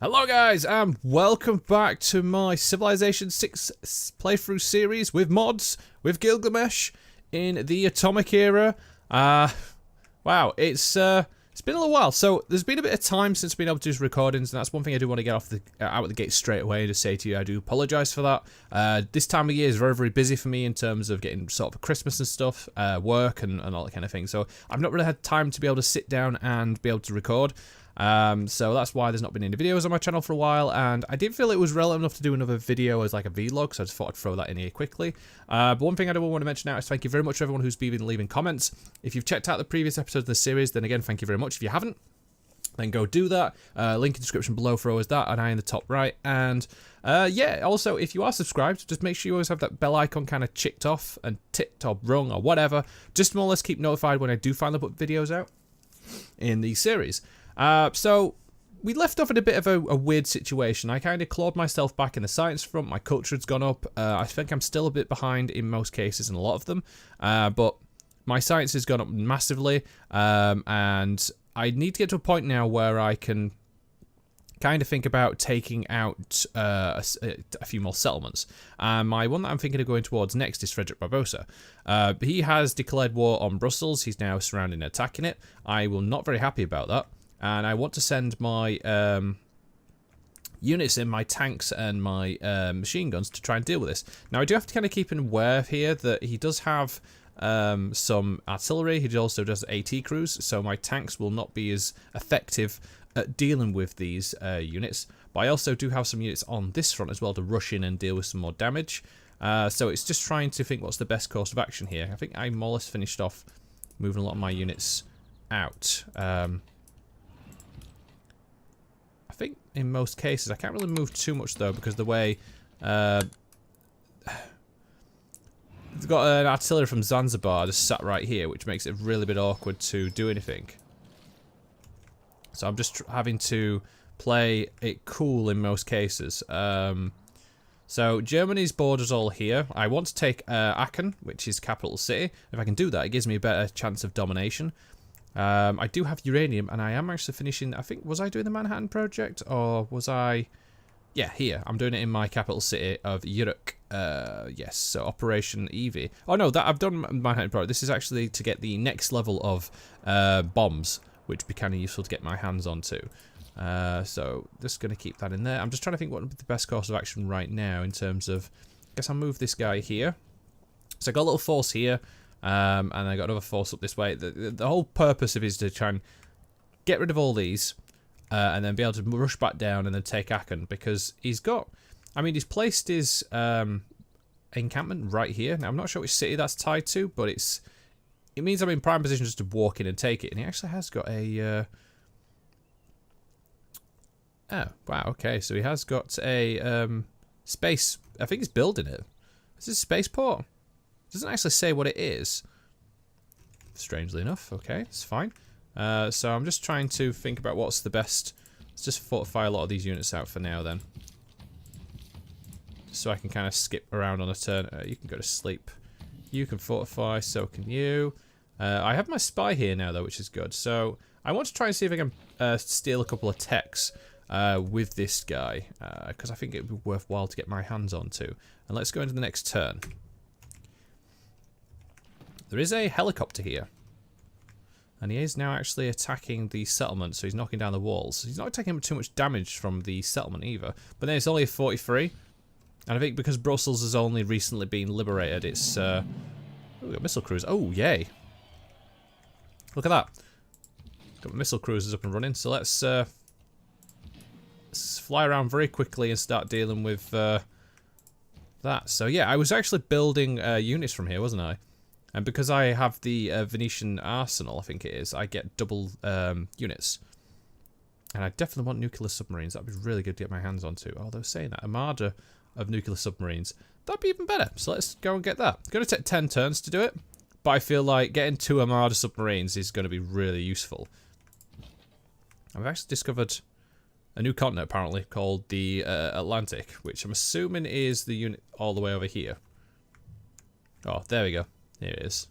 Hello guys and welcome back to my Civilization 6 playthrough series with mods, with Gilgamesh in the Atomic era. Wow, it's been a little while. So there's been a bit of time since I've been able to do recordings, and that's one thing I do want to get off the out of the gate straight away to say to you. I do apologise for that. This time of year is very, very busy for me in terms of getting sort of Christmas and stuff, work and all that kind of thing. So I've not really had time to be able to sit down and be able to record. So that's why there's not been any videos on my channel for a while, and I didn't feel it was relevant enough to do another video as like a vlog, so I just thought I'd throw that in here quickly. But one thing I do want to mention now is thank you very much to everyone who's been leaving comments. If you've checked out the previous episodes of the series, then again, thank you very much. If you haven't, then go do that. Link in the description below for always that, and I in the top right. And yeah, also, if you are subscribed, just make sure you always have that bell icon kind of chicked off and ticked or rung or whatever, just to more or less keep notified when I do finally put videos out in the series. So we left off in a bit of a weird situation. I kind of clawed myself back in the science front. My culture has gone up. I think I'm still a bit behind in most cases, in a lot of them. But my science has gone up massively. And I need to get to a point now where I can kind of think about taking out a few more settlements. My one that I'm thinking of going towards next is Frederick Barbarossa. He has declared war on Brussels. He's now surrounding and attacking it. I will not very happy about that. And I want to send my units in, my tanks and my machine guns to try and deal with this. Now, I do have to kind of keep aware here that he does have some artillery. He also does AT crews, so my tanks will not be as effective at dealing with these units. But I also do have some units on this front as well to rush in and deal with some more damage. So it's just trying to think what's the best course of action here. I think I more or less finished off moving a lot of my units out. I think in most cases I can't really move too much though, because the way they've got an artillery from Zanzibar just sat right here, which makes it a really bit awkward to do anything. So I'm just having to play it cool in most cases. So Germany's borders all here. I want to take Aachen, which is capital city. If I can do that, it gives me a better chance of domination. I do have uranium, and I am actually finishing, I think, was I doing the Manhattan Project, or was I, yeah, here, I'm doing it in my capital city of Uruk, yes, so Operation Evie. Oh no, that I've done Manhattan Project. This is actually to get the next level of bombs, which would be kind of useful to get my hands onto. So just going to keep that in there. I'm just trying to think what would be the best course of action right now in terms of, I guess I'll move this guy here. So I got a little force here. And I got another force up this way. The whole purpose of it is to try and get rid of all these, and then be able to rush back down and then take Aachen, because he's got, I mean, he's placed his encampment right here. Now I'm not sure which city that's tied to, but it means I'm in prime position just to walk in and take it. And he actually has got a oh wow, okay, so he has got a space. I think he's building it. Is this a spaceport? Doesn't actually say what it is. Strangely enough. Okay, it's fine. So I'm just trying to think about what's the best. Let's just fortify a lot of these units out for now then. So I can kind of skip around on a turn. You can go to sleep. You can fortify, so can you. I have my spy here now though, which is good. So I want to try and see if I can steal a couple of techs with this guy. Because I think it would be worthwhile to get my hands onto. And let's go into the next turn. There is a helicopter here. And he is now actually attacking the settlement, so he's knocking down the walls. He's not taking too much damage from the settlement either. But then it's only a 43. And I think because Brussels has only recently been liberated, it's... oh, we've got missile cruisers. Oh, yay. Look at that. Got missile cruisers up and running. So let's fly around very quickly and start dealing with that. So yeah, I was actually building units from here, wasn't I? And because I have the Venetian arsenal, I think it is, I get double units. And I definitely want nuclear submarines. That'd be really good to get my hands onto. Oh, they were saying that. Armada of nuclear submarines. That'd be even better. So let's go and get that. It's going to take 10 turns to do it. But I feel like getting 2 Armada submarines is going to be really useful. I've actually discovered a new continent, apparently, called the Atlantic. Which I'm assuming is the unit all the way over here. Oh, there we go. Here it is.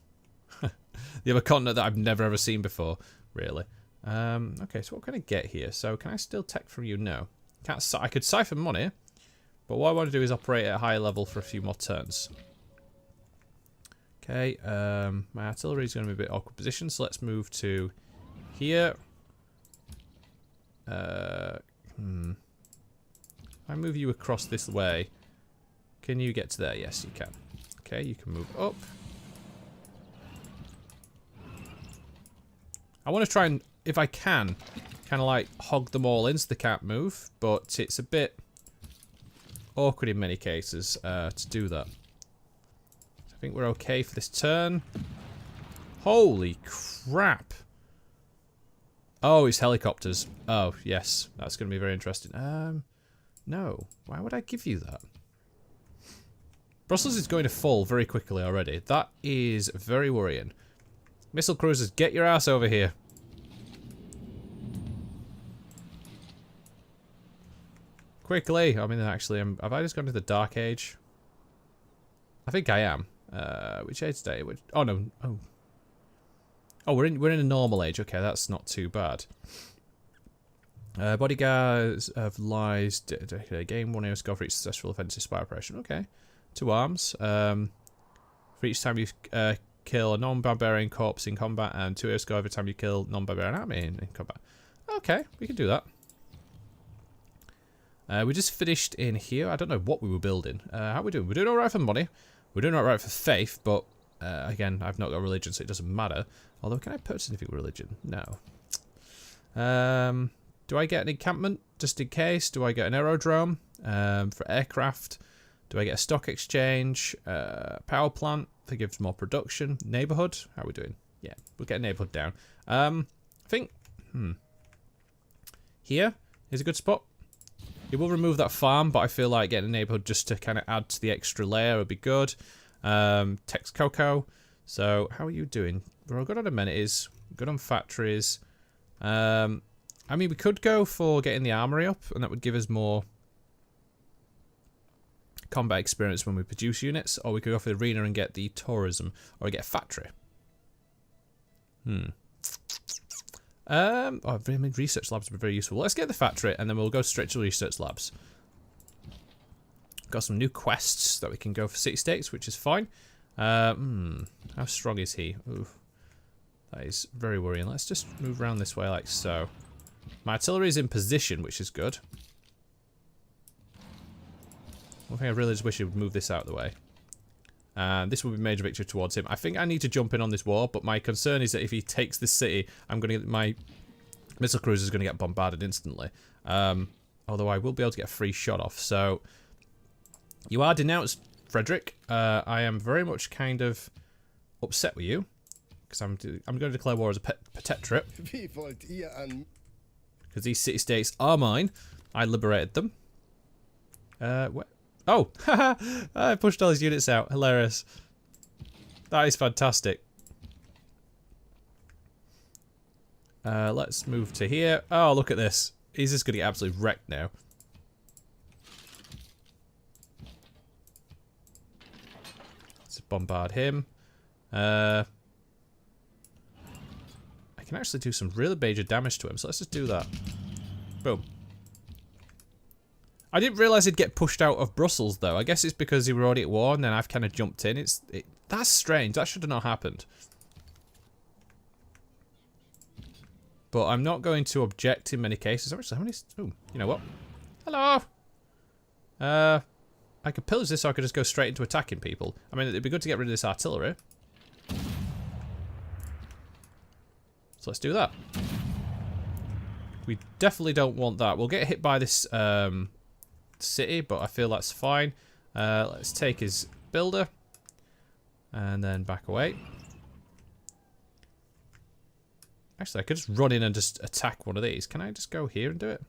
The other continent that I've never ever seen before, really. Okay, so what can I get here? So can I steal tech from you? No. I could siphon money, but what I want to do is operate at a higher level for a few more turns. Okay, my artillery is going to be a bit awkward position, so let's move to here. If I move you across this way, can you get to there? Yes, you can. Okay, you can move up. I want to try and, if I can, kind of like hog them all in so they can't move, but it's a bit awkward in many cases to do that. So I think we're okay for this turn. Holy crap. Oh, it's helicopters. Oh, yes. That's going to be very interesting. No. Why would I give you that? Brussels is going to fall very quickly already. That is very worrying. Missile cruisers, get your ass over here. Quickly. I mean, actually, have I just gone to the Dark Age? I think I am. Which age today? Oh, no. Oh. Oh, we're in a normal age. Okay, that's not too bad. Bodyguards have lies. Game 1 air score for each successful offensive spy operation. Okay. 2 arms. For each time you kill a non-barbarian corpse in combat, and 2 air score every time you kill non-barbarian army in combat. Okay, we can do that. We just finished in here. I don't know what we were building. How are we doing? We're doing alright for money. We're doing alright for faith, but again, I've not got religion, so it doesn't matter. Although, can I purchase anything with religion? No. Do I get an encampment, just in case? Do I get an aerodrome for aircraft? Do I get a stock exchange? Power plant that gives more production? Neighborhood? How are we doing? Yeah, we'll get a neighborhood down. I think... Here is a good spot. It will remove that farm, but I feel like getting a neighborhood just to kind of add to the extra layer would be good. Tex Cocoa. So, how are you doing? We're all good on amenities. Good on factories. I mean, we could go for getting the armory up, and that would give us more combat experience when we produce units. Or we could go for the arena and get the tourism, or get a factory. I mean, research labs would be very useful. Let's get the factory, and then we'll go straight to research labs. Got some new quests that we can go for city states, which is fine. How strong is he? Ooh, that is very worrying. Let's just move around this way like so. My artillery is in position, which is good. One thing I really just wish he would move this out of the way. And this will be a major victory towards him. I think I need to jump in on this war, but my concern is that if he takes this city, I'm going to get my missile cruiser is going to get bombarded instantly. Although I will be able to get a free shot off. So you are denounced, Frederick. I am very much kind of upset with you because I'm going to declare war as a protectorate because these city-states are mine. I liberated them. Oh, I pushed all his units out. Hilarious. That is fantastic. Let's move to here. Oh, look at this. He's just going to get absolutely wrecked now. Let's bombard him. I can actually do some really major damage to him, so let's just do that. Boom. I didn't realise he'd get pushed out of Brussels, though. I guess it's because he were already at war, and then I've kind of jumped in. That's strange. That should have not happened. But I'm not going to object in many cases. Actually, how many... Oh, you know what? Hello! I could pillage this, or I could just go straight into attacking people. I mean, it'd be good to get rid of this artillery. So let's do that. We definitely don't want that. We'll get hit by this... city, but I feel that's fine. Let's take his builder and then back away. Actually, I could just run in and just attack one of these. Can I just go here and do it?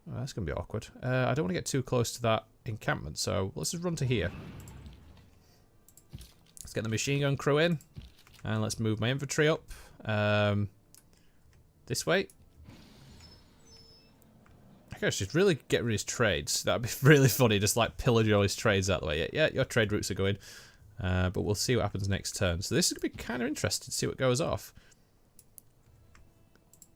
Oh, that's gonna be awkward. I don't want to get too close to that encampment, so let's just run to here. Let's get the machine gun crew in, and let's move my infantry up this way. Gosh, just really get rid of his trades. That'd be really funny, just like pillage all his trades out of the way. Yeah, your trade routes are going. But we'll see what happens next turn. So this is going to be kind of interesting to see what goes off.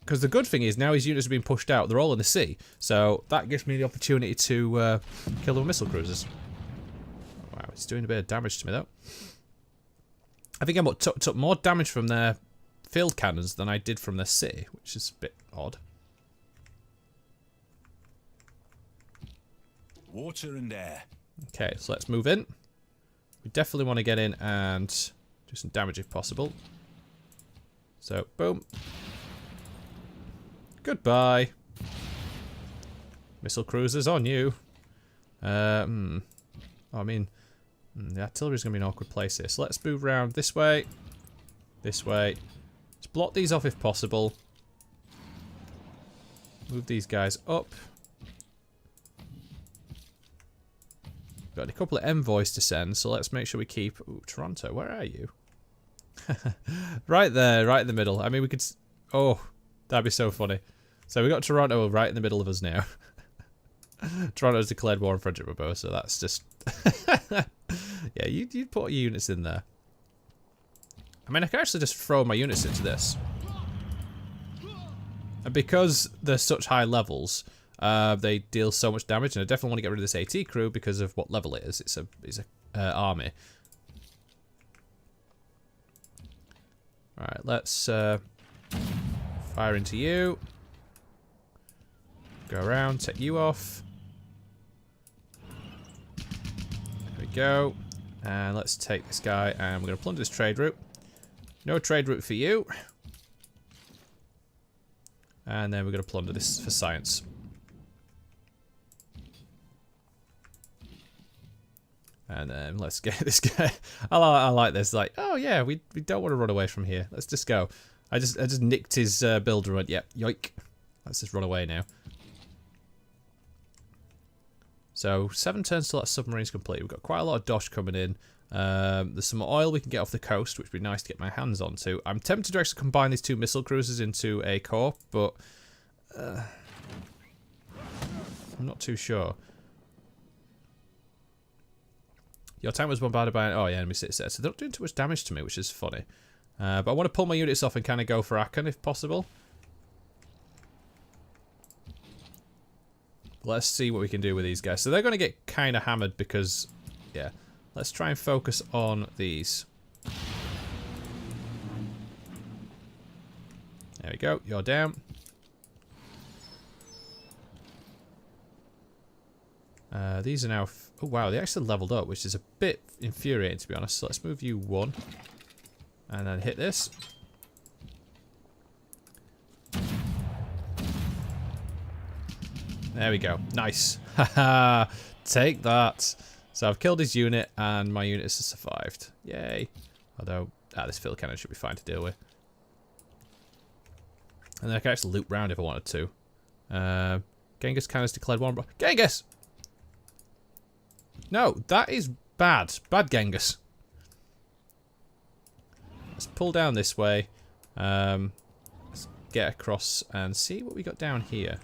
because the good thing is now his units are being pushed out. They're all in the sea, so that gives me the opportunity to kill the missile cruisers. Wow, it's doing a bit of damage to me though. I think I took more damage from their field cannons than I did from their city, which is a bit odd. Water and air. Okay, so let's move in. We definitely want to get in and do some damage if possible. So, boom. Goodbye. Missile cruisers on you. I mean, the artillery's going to be an awkward place here. So let's move around this way. This way. Let's block these off if possible. Move these guys up. Got a couple of envoys to send, so let's make sure we keep... Ooh, Toronto, where are you? Right there, right in the middle. I mean, we could... Oh, that'd be so funny. So we got Toronto right in the middle of us now. Toronto's declared war on Frederick Barbeau, so that's just... Yeah, you'd put your units in there. I mean, I can actually just throw my units into this. And because they're such high levels... they deal so much damage, and I definitely want to get rid of this AT crew because of what level it is. It's a army. All right, let's fire into you. Go around, take you off. There we go. And let's take this guy, and we're going to plunder this trade route. No trade route for you. And then we're going to plunder this for science. And then let's get this guy. I like this. Like, oh yeah, we don't want to run away from here. Let's just go. I just nicked his builder. And yep, yoink. Let's just run away now. So 7 turns till that submarine's complete. We've got quite a lot of dosh coming in. There's some oil we can get off the coast, which would be nice to get my hands onto. I'm tempted to actually combine these 2 missile cruisers into a corps, but I'm not too sure. Your tank was bombarded by an... Oh, yeah, enemy city set. So they're not doing too much damage to me, which is funny. But I want to pull my units off and kind of go for Aachen, if possible. Let's see what we can do with these guys. So they're going to get kind of hammered because... Yeah. Let's try and focus on these. There we go. You're down. These are now... Oh, wow. They actually leveled up, which is a bit infuriating, to be honest. So let's move you 1. And then hit this. There we go. Nice. Haha. Take that. So I've killed his unit, and my unit has survived. Yay. Although, this field cannon should be fine to deal with. And then I can actually loop round if I wanted to. Genghis Khan has declared war. Genghis! No, that is bad. Bad Genghis. Let's pull down this way. Let's get across and see what we got down here.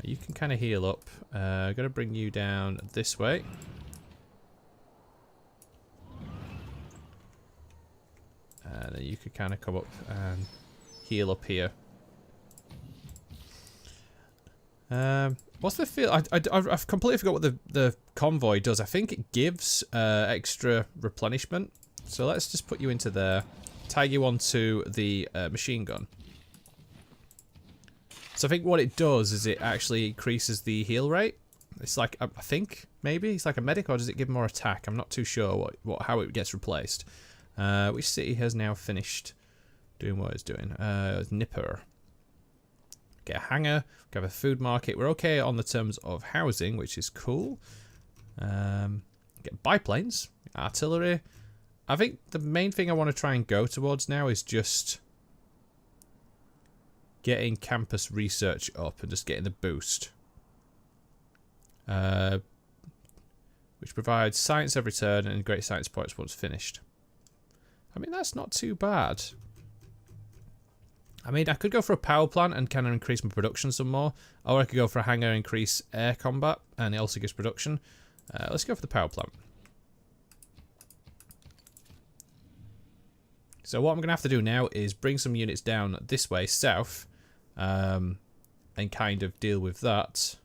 You can kind of heal up. I'm going to bring you down this way. And then you could kind of come up and heal up here. What's the feel? I've completely forgot what the convoy does. I think it gives extra replenishment. So let's just put you into there. Tag you onto the machine gun. So I think what it does is it actually increases the heal rate. It's like, I think, maybe? It's like a medic, or does it give more attack? I'm not too sure how it gets replaced. Which city has now finished doing what it's doing? Nipper. Get a hangar, we have a food market. We're okay on the terms of housing, which is cool. Get biplanes, artillery. I think the main thing I want to try and go towards now is just getting campus research up and just getting the boost. Which provides science every turn and great science points once finished. I mean, that's not too bad. I mean, I could go for a power plant and kind of increase my production some more. Or I could go for a hangar and increase air combat, and it also gives production. Let's go for the power plant. So what I'm going to have to do now is bring some units down this way, south, and kind of deal with that.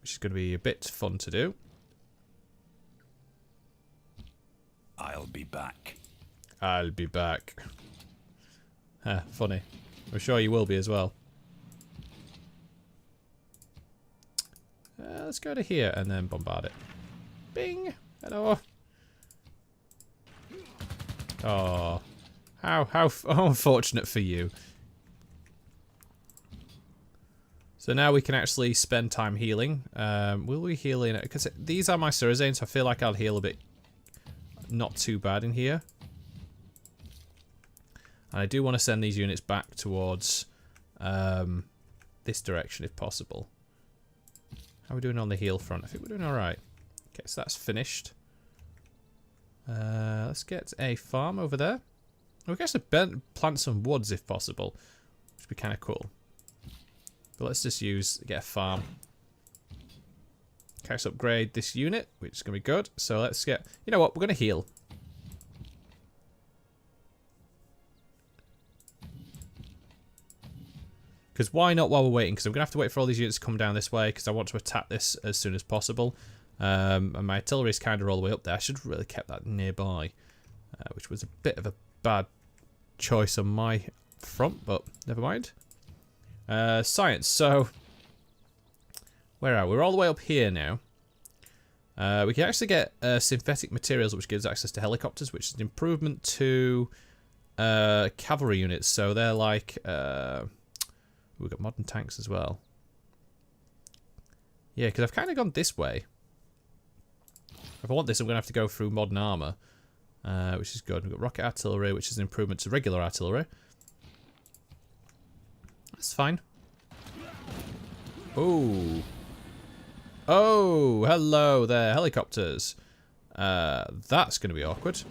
Which is going to be a bit fun to do. I'll be back. I'll be back. Funny. I'm sure you will be as well. Let's go to here and then bombard it. Bing! Hello! Oh. How unfortunate for you. So now we can actually spend time healing. Will we heal in it? Because these are my Surizanes, so I feel like I'll heal a bit not too bad in here. And I do want to send these units back towards this direction if possible. How are we doing on the heal front? I think we're doing alright. Okay, so that's finished. Let's get a farm over there. We can actually plant some woods if possible, which would be kind of cool. But let's just get a farm. Okay, let's upgrade this unit, which is going to be good. So let's get, you know what, we're going to heal. Because why not while we're waiting? Because I'm going to have to wait for all these units to come down this way because I want to attack this as soon as possible. And my artillery is kind of all the way up there. I should have really kept that nearby, which was a bit of a bad choice on my front, but never mind. Science. So, where are we? We're all the way up here now. We can actually get synthetic materials, which gives access to helicopters, which is an improvement to cavalry units. So they're like... we've got modern tanks as well. Yeah, because I've kind of gone this way. If I want this, I'm going to have to go through modern armor, which is good. We've got rocket artillery, which is an improvement to regular artillery. That's fine. Oh. Oh, hello there, helicopters. That's going to be awkward.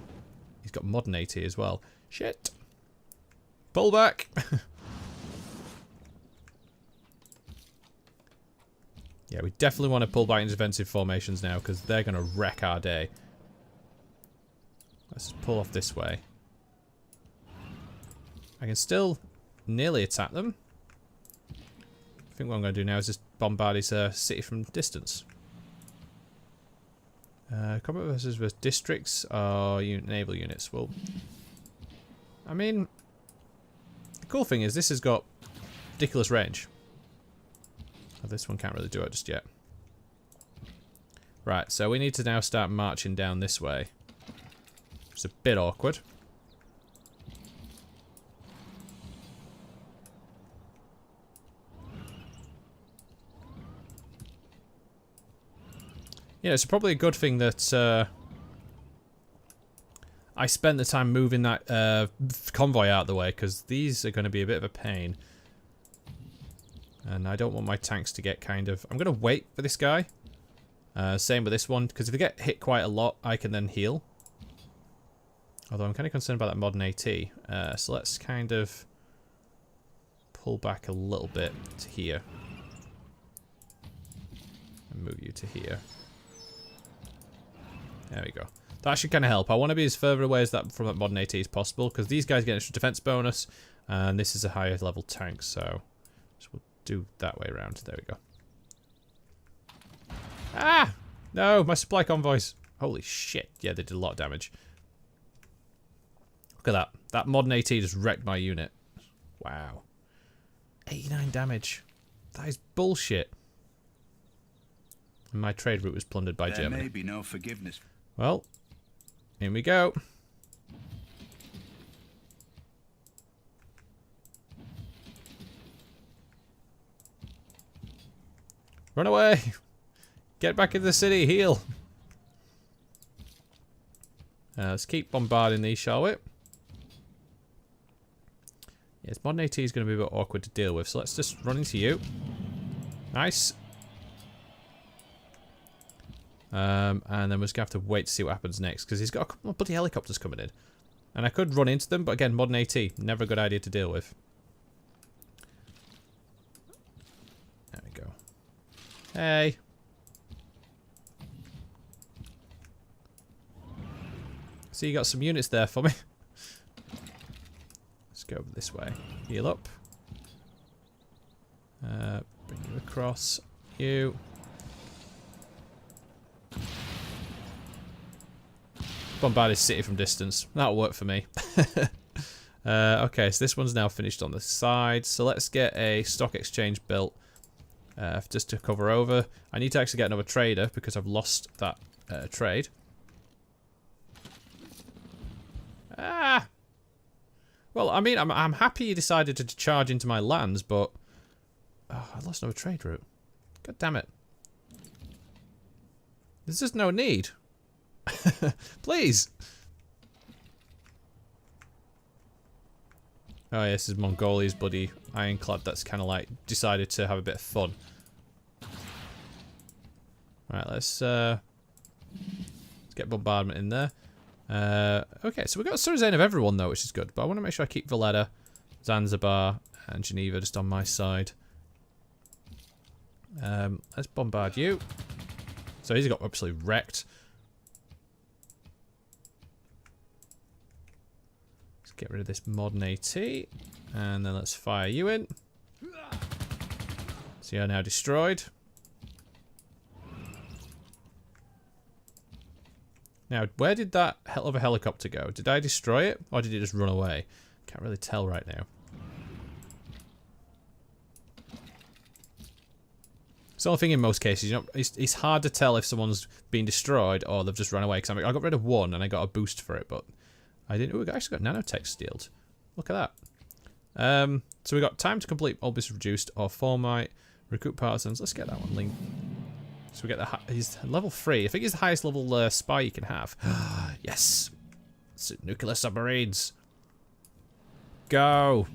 He's got modern AT as well. Shit. Pull back. Yeah, we definitely want to pull back into defensive formations now because they're going to wreck our day. Let's just pull off this way. I can still nearly attack them. I think what I'm going to do now is just bombard his city from distance. Combat versus districts or naval units. Well, I mean, the cool thing is this has got ridiculous range. Oh, this one can't really do it just yet. Right, so we need to now start marching down this way. It's a bit awkward. Yeah, it's probably a good thing that I spent the time moving that convoy out of the way, because these are going to be a bit of a pain. And I don't want my tanks to get kind of... I'm going to wait for this guy. Same with this one, because if they get hit quite a lot, I can then heal. Although I'm kind of concerned about that modern AT. So let's kind of pull back a little bit to here. And move you to here. There we go. That should kind of help. I want to be as further away as that from that modern AT as possible, because these guys get an extra defense bonus, and this is a higher level tank, so we'll do that way around. There we go. Ah! No, my supply convoys. Holy shit. Yeah, they did a lot of damage. Look at that. That modern AT just wrecked my unit. Wow. 89 damage. That is bullshit. And my trade route was plundered by Germany. There may be no forgiveness. Well, in we go. Run away! Get back in the city, heal! Let's keep bombarding these, shall we? Yes, modern AT is going to be a bit awkward to deal with, so let's just run into you. Nice. And then we're just going to have to wait to see what happens next, because he's got a couple of bloody helicopters coming in. And I could run into them, but again, modern AT, never a good idea to deal with. There we go. Hey. See, you got some units there for me. Let's go this way. Heal up. Bring you across. You. Bombard his city from distance. That'll work for me. Okay, so this one's now finished on the side. So let's get a stock exchange built. Just to cover over. I need to actually get another trader because I've lost that trade. Ah! Well, I mean, I'm happy you decided to charge into my lands, but... Oh, I lost another trade route. God damn it. There's just no need. Please! Oh, yeah, this is Mongolia's bloody ironclad that's kind of like decided to have a bit of fun. Right, let's get bombardment in there. Okay, so we've got a Surazane of everyone though, which is good. But I want to make sure I keep Valletta, Zanzibar, and Geneva just on my side. Let's bombard you. So he's got absolutely wrecked. Let's get rid of this modern AT. And then let's fire you in. So you're now destroyed. Now, where did that hell of a helicopter go? Did I destroy it? Or did it just run away? Can't really tell right now. It's the only thing in most cases, you know, it's hard to tell if someone's been destroyed or they've just run away. Because I got rid of one and I got a boost for it, but I didn't. Ooh, I actually got nanotech steeled. Look at that. So we got time to complete all this reduced or formite, recruit partisans. Let's get that one linked. So we get the he's level 3. I think he's the highest level spy you can have. Yes. Nuclear submarines. Go.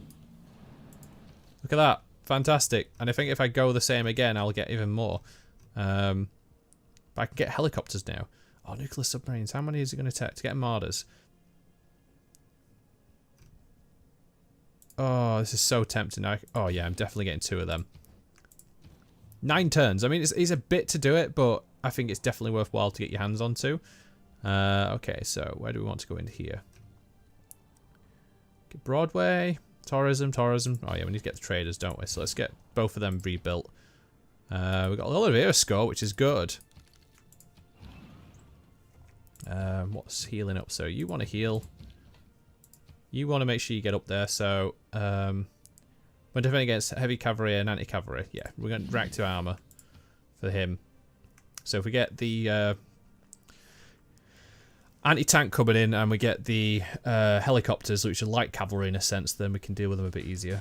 Look at that. Fantastic. And I think if I go the same again, I'll get even more. But I can get helicopters now. Oh, nuclear submarines. How many is it going to take to get Martyrs? Oh, this is so tempting. Oh, yeah, I'm definitely getting 2 of them. 9 turns. I mean, it's a bit to do it, but I think it's definitely worthwhile to get your hands onto. Okay, so where do we want to go in here? Get Broadway, tourism. Oh yeah, we need to get the traders, don't we? So let's get both of them rebuilt. We've got a lot of air score, which is good. What's healing up? So you want to heal. You want to make sure you get up there. So we're defending against heavy cavalry and anti-cavalry. Yeah, we're going to reactive armor for him. So if we get the anti-tank coming in and we get the helicopters, which are light cavalry in a sense, then we can deal with them a bit easier.